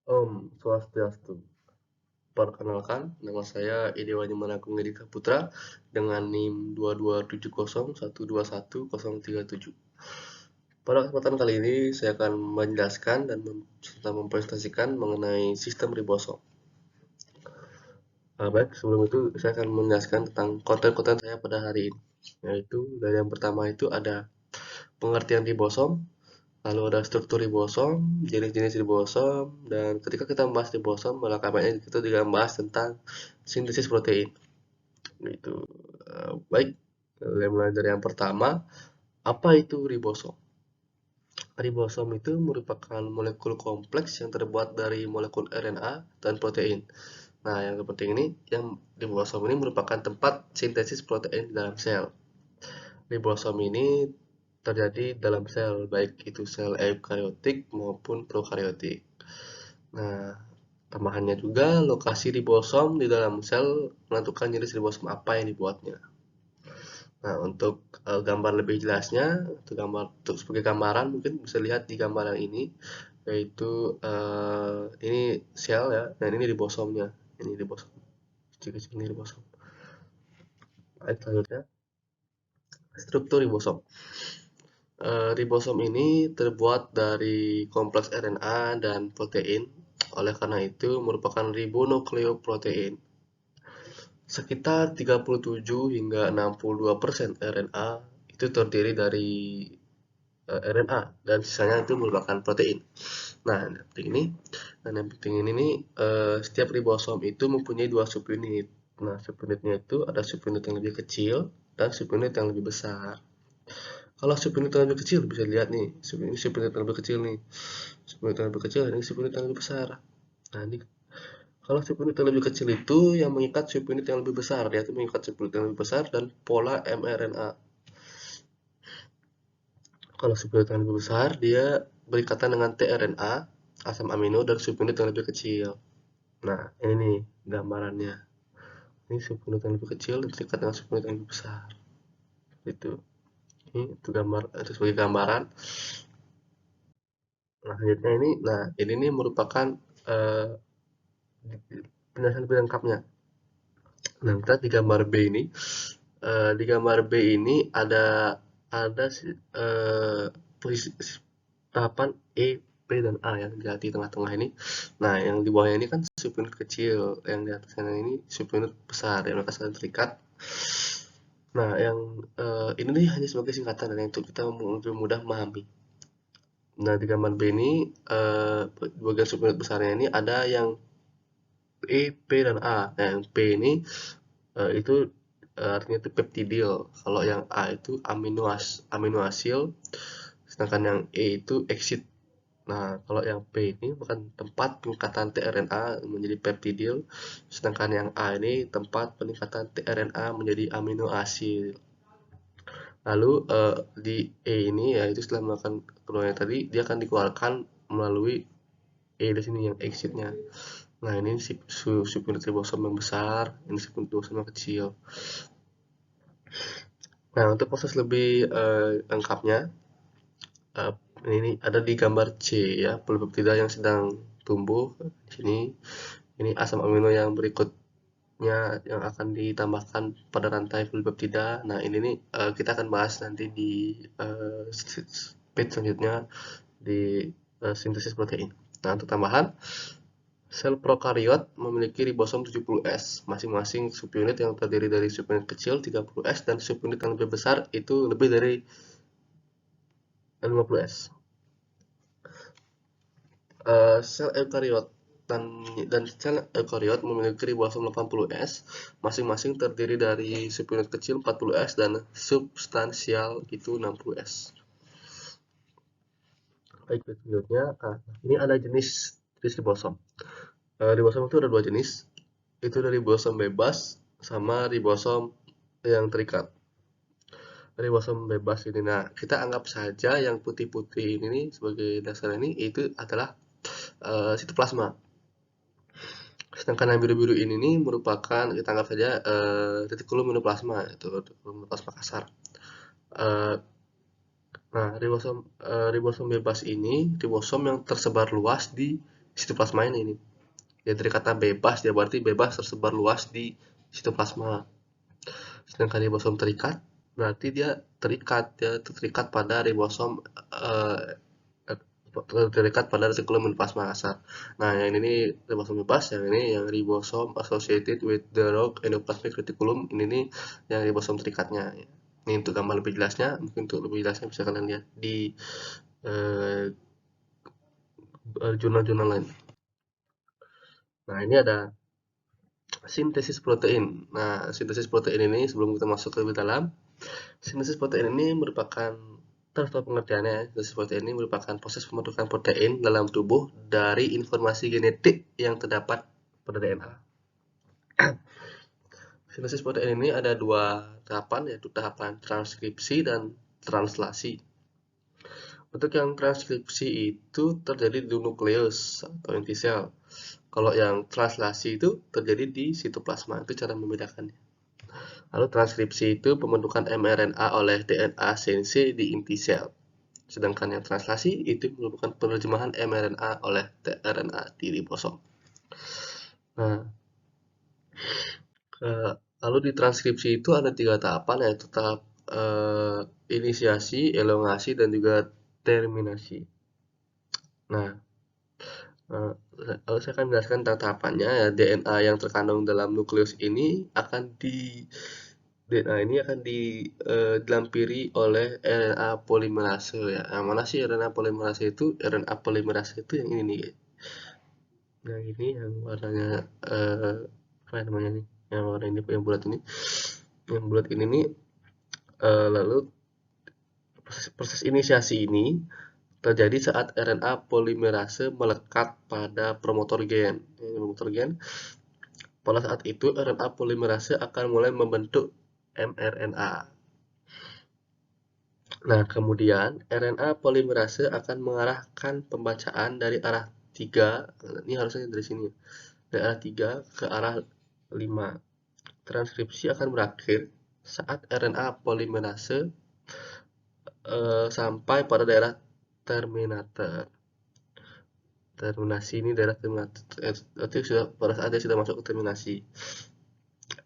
Om Swastiastu. Perkenalkan, nama saya Idewanyu Managung Edika Putra dengan NIM 2270121037. Pada kesempatan kali ini, saya akan menjelaskan dan serta mempresentasikan mengenai sistem ribosom. Baik, sebelum itu saya akan menjelaskan tentang konten-konten saya pada hari ini. Yaitu, dari yang pertama itu ada pengertian ribosom, lalu ada struktur ribosom, jenis-jenis ribosom, dan ketika kita membahas ribosom, melengkapnya kita juga membahas tentang sintesis protein. Gitu. Baik, mulai dari yang pertama, apa itu ribosom? Ribosom itu merupakan molekul kompleks yang terbuat dari molekul RNA dan protein. Nah, yang penting ini, yang ribosom ini merupakan tempat sintesis protein di dalam sel. Ribosom ini terjadi dalam sel, baik itu sel eukariotik maupun prokariotik. Nah, tambahannya juga lokasi ribosom di dalam sel menentukan jenis ribosom apa yang dibuatnya. Nah, untuk gambar lebih jelasnya, untuk sebagai gambaran mungkin bisa lihat di gambaran ini, yaitu ini sel ya, dan ini ribosomnya. Ini ribosom, kecil-kecil ini ribosom. Baik, selanjutnya struktur ribosom. Ribosom ini terbuat dari kompleks RNA dan protein. Oleh karena itu, merupakan ribonukleoprotein. Sekitar 37 hingga 62% RNA itu terdiri dari RNA dan sisanya itu merupakan protein. Nah, yang penting ini nih, setiap ribosom itu mempunyai dua subunit. Nah, subunitnya itu ada subunit yang lebih kecil dan subunit yang lebih besar. Kalau subunit yang lebih kecil bisa dilihat nih, ini subunit yang lebih kecil nih, subunit yang lebih kecil, ini subunit yang lebih besar. Nah, ini kalau subunit yang lebih kecil itu yang mengikat subunit yang lebih besar, yaitu mengikat subunit yang lebih besar dan pola mRNA. Kalau subunit yang lebih besar, dia berikatan dengan tRNA, asam amino, dan subunit yang lebih kecil. Nah, ini nih gambarannya. Ini subunit yang lebih kecil dan terikat dengan subunit yang lebih besar. Itu. Itu gambar, itu sebagai gambaran. Nah, selanjutnya ini nih merupakan eh, penjelasan lebih lengkapnya. Nah, kita di gambar B ini, di gambar B ini ada posisi tahapan E, P, dan A yang di tengah-tengah ini. Nah, yang di bawahnya ini kan subunit kecil, yang di atasnya ini subunit besar, yang mereka saling terikat. Nah, yang ini nih hanya sebagai singkatan dan untuk kita lebih mudah memahami. Nah, di gambar B ini bagian subunit besarnya ini ada yang E, P, dan A. Nah, yang P ini itu artinya itu peptidil. Kalau yang A itu aminoasil, sedangkan yang E itu exit. Nah, kalau yang P ini bukan tempat peningkatan tRNA menjadi peptidil, sedangkan yang A ini tempat peningkatan tRNA menjadi aminoasil. Lalu di E ini ya itu setelah melakukan keduanya tadi dia akan dikeluarkan melalui E di sini yang exitnya. Nah, ini subunit ribosom yang besar, ini subunit ribosom yang kecil. Nah, untuk proses lebih lengkapnya, uh, ini ada di gambar C ya, polipeptida yang sedang tumbuh. Di sini, ini asam amino yang berikutnya yang akan ditambahkan pada rantai polipeptida. Nah, ini nih kita akan bahas nanti di page selanjutnya di sintesis protein. Nah, untuk tambahan, sel prokariot memiliki ribosom 70S, masing-masing subunit yang terdiri dari subunit kecil 30S dan subunit yang lebih besar itu lebih dari 50S. Sel eukariot dan sel eukariot memiliki ribosom 80S, masing-masing terdiri dari subunit kecil 40S dan substansial itu 60S. Baik, selanjutnya, ini ada jenis ribosom. Ribosom itu ada dua jenis, itu dari ribosom bebas sama ribosom yang terikat. Ribosom bebas ini, nah kita anggap saja yang putih-putih ini nih sebagai dasar ini itu adalah sitoplasma. Sedangkan yang biru-biru ini nih merupakan kita anggap saja retikulum endoplasma, itu retikulum endoplasma kasar. Eh, nah, ribosom bebas ini ribosom yang tersebar luas di sitoplasma ini. Dia dikata bebas, dia berarti bebas tersebar luas di sitoplasma. Sedangkan ribosom terikat berarti dia terikat pada ribosom terikat pada retikulum plasma kasar. Nah, yang ini ribosom bebas, yang ini yang ribosom associated with the rogue endoplasmic reticulum. Ini nih yang ribosom terikatnya. Ini untuk gambar lebih jelasnya, mungkin untuk lebih jelasnya bisa kalian lihat di jurnal-jurnal lain. Nah, ini ada sintesis protein. Nah, sintesis protein ini sebelum kita masuk lebih dalam, sintesis protein ini merupakan terus pengertiannya, sintesis protein ini merupakan proses pembentukan protein dalam tubuh dari informasi genetik yang terdapat pada DNA. Sintesis protein ini ada dua tahapan, yaitu tahapan transkripsi dan translasi. Untuk yang transkripsi itu terjadi di nukleus atau inti sel. Kalau yang translasi itu terjadi di sitoplasma. Itu cara membedakannya. Lalu transkripsi itu pembentukan mRNA oleh DNA sensi di inti sel. Sedangkan yang translasi itu merupakan penerjemahan mRNA oleh tRNA di ribosom. Nah, lalu di transkripsi itu ada 3 tahapan, yaitu tahap inisiasi, elongasi, dan juga terminasi. Nah, lalu saya akan menjelaskan tentang tahapannya. Ya, DNA yang terkandung dalam nukleus ini akan dilampiri oleh RNA polimerase ya. Yang mana sih RNA polimerase itu? RNA polimerase itu yang ini nih. Yang ini yang warnanya apa namanya nih? Yang warna ini, yang bulat ini. Yang bulat ini nih lalu proses inisiasi ini terjadi saat RNA polimerase melekat pada promotor gen. Promotor gen. Pada saat itu RNA polimerase akan mulai membentuk mRNA. Nah, kemudian RNA polimerase akan mengarahkan pembacaan dari arah 3, ini harusnya dari sini, dari arah 3 ke arah 5. Transkripsi akan berakhir saat RNA polimerase sampai pada daerah terminator. Terminasi ini daerah terminator, berarti pada saat dia sudah masuk ke terminasi.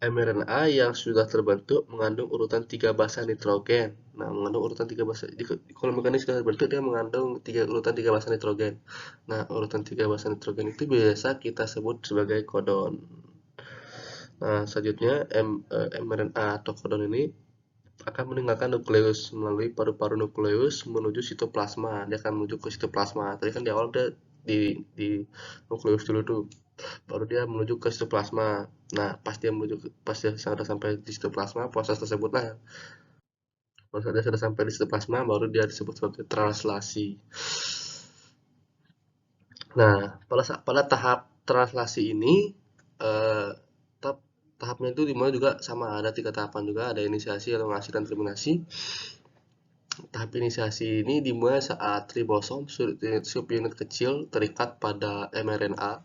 mRNA yang sudah terbentuk mengandung urutan 3 basa nitrogen. Nah, mengandung urutan 3 basa. Kalau mekanis sudah terbentuk, dia mengandung urutan 3 basa nitrogen. Nah, urutan 3 basa nitrogen itu biasa kita sebut sebagai kodon. Nah, selanjutnya mRNA atau kodon ini akan meninggalkan nukleus melalui paru-paru nukleus menuju sitoplasma. Dia akan menuju ke sitoplasma. Tadi kan di awal dia di nukleus dulu tuh, baru dia menuju ke sitoplasma. Nah, pas dia sudah sampai di sitoplasma, proses tersebutlah, proses dia sudah sampai di sitoplasma, baru dia disebut sebagai translasi. Nah, pada tahap translasi ini tahapnya itu dimana juga sama, ada 3 tahapan juga, ada inisiasi, elongasi, dan terminasi. Tahap inisiasi ini dimulai saat ribosom subunit kecil terikat pada mRNA.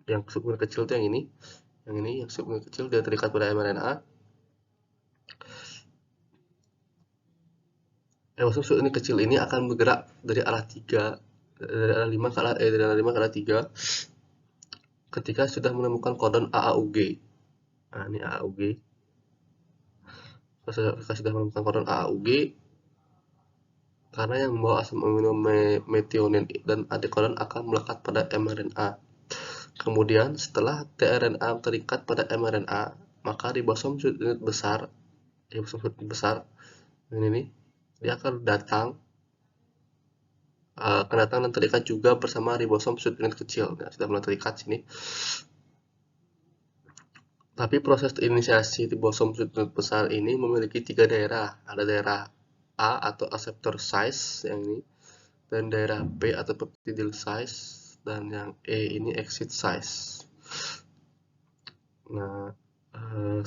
Yang subunit kecil itu yang ini, yang subunit kecil dia terikat pada mRNA. Ribosom subunit kecil ini akan bergerak dari arah 3, dari arah 5 ke arah 3 ketika sudah menemukan kodon AAUG. Nah, ini AAUG. Ketika sudah menemukan kodon AAUG, karena yang membawa asam amino metionin dan antikodon akan melekat pada mRNA. Kemudian setelah tRNA terikat pada mRNA, maka ribosom subunit besar, ini nih, dia akan datang dan terikat juga bersama ribosom subunit kecil. Nah, sudah mulai terikat sini. Tapi proses inisiasi ribosom subunit besar ini memiliki 3 daerah. Ada daerah A atau acceptor size yang ini, dan daerah B atau peptidal size, dan yang E ini exit size. Nah,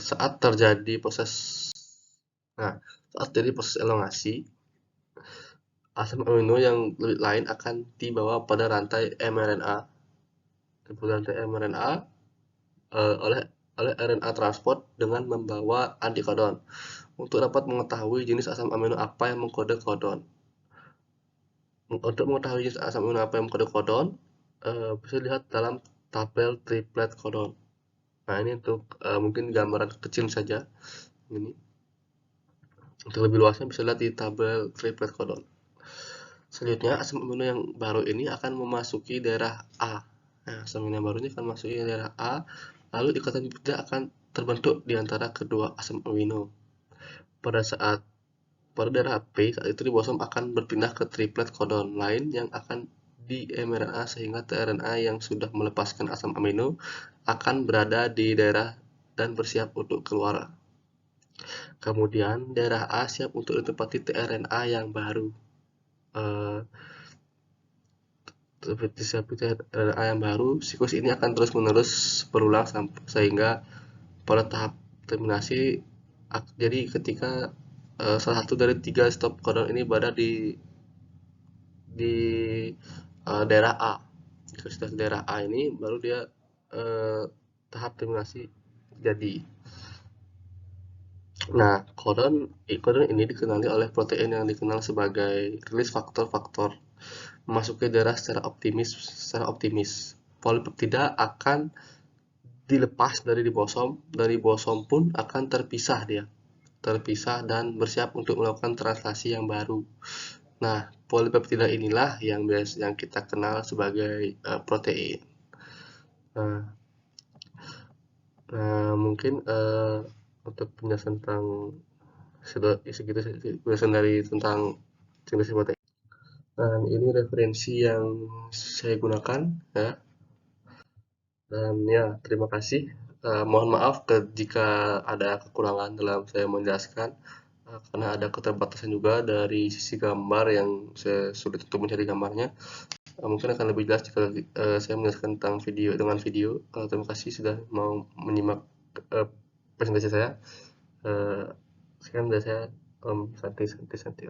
saat terjadi proses elongasi, asam amino yang lain akan dibawa pada rantai mRNA oleh RNA transport dengan membawa antikodon untuk dapat mengetahui jenis asam amino apa yang mengkode kodon. Untuk mengetahui jenis asam amino apa yang mengkode kodon, bisa dilihat dalam tabel triplet codon. Nah, ini untuk mungkin gambaran kecil saja. Ini untuk lebih luasnya bisa lihat di tabel triplet codon. Selanjutnya, asam amino yang baru ini akan memasuki daerah A. Nah, asam amino yang baru ini akan masuk ke daerah A, lalu ikatan peptida akan terbentuk di antara kedua asam amino. Pada saat pada daerah P, saat itu ribosom akan berpindah ke triplet codon lain yang akan di mRNA sehingga tRNA yang sudah melepaskan asam amino akan berada di daerah dan bersiap untuk keluar. Kemudian daerah A siap untuk ditempati tRNA yang baru. Seperti tRNA yang baru, siklus ini akan terus-menerus berulang sehingga pada tahap terminasi, jadi ketika salah satu dari 3 stop codon ini berada di daerah A. Jika sudah daerah A ini, baru dia tahap terminasi jadi. Nah, codon ini dikenali oleh protein yang dikenal sebagai release faktor-faktor memasuki daerah secara optimis. Polipeptida akan dilepas dari ribosom, dan ribosom pun akan terpisah dan bersiap untuk melakukan translasi yang baru. Nah, polipeptida inilah yang kita kenal sebagai protein. Nah, mungkin untuk penjelasan tentang segitu penjelasan dari tentang sintesis protein. Dan ini referensi yang saya gunakan ya. Dan ya, terima kasih. Mohon maaf jika ada kekurangan dalam saya menjelaskan, karena ada keterbatasan juga dari sisi gambar yang saya sulit untuk mencari gambarnya. Mungkin akan lebih jelas jika saya menjelaskan tentang video dengan video. Terima kasih sudah mau menyimak presentasi saya. Sekian dari saya, Santi.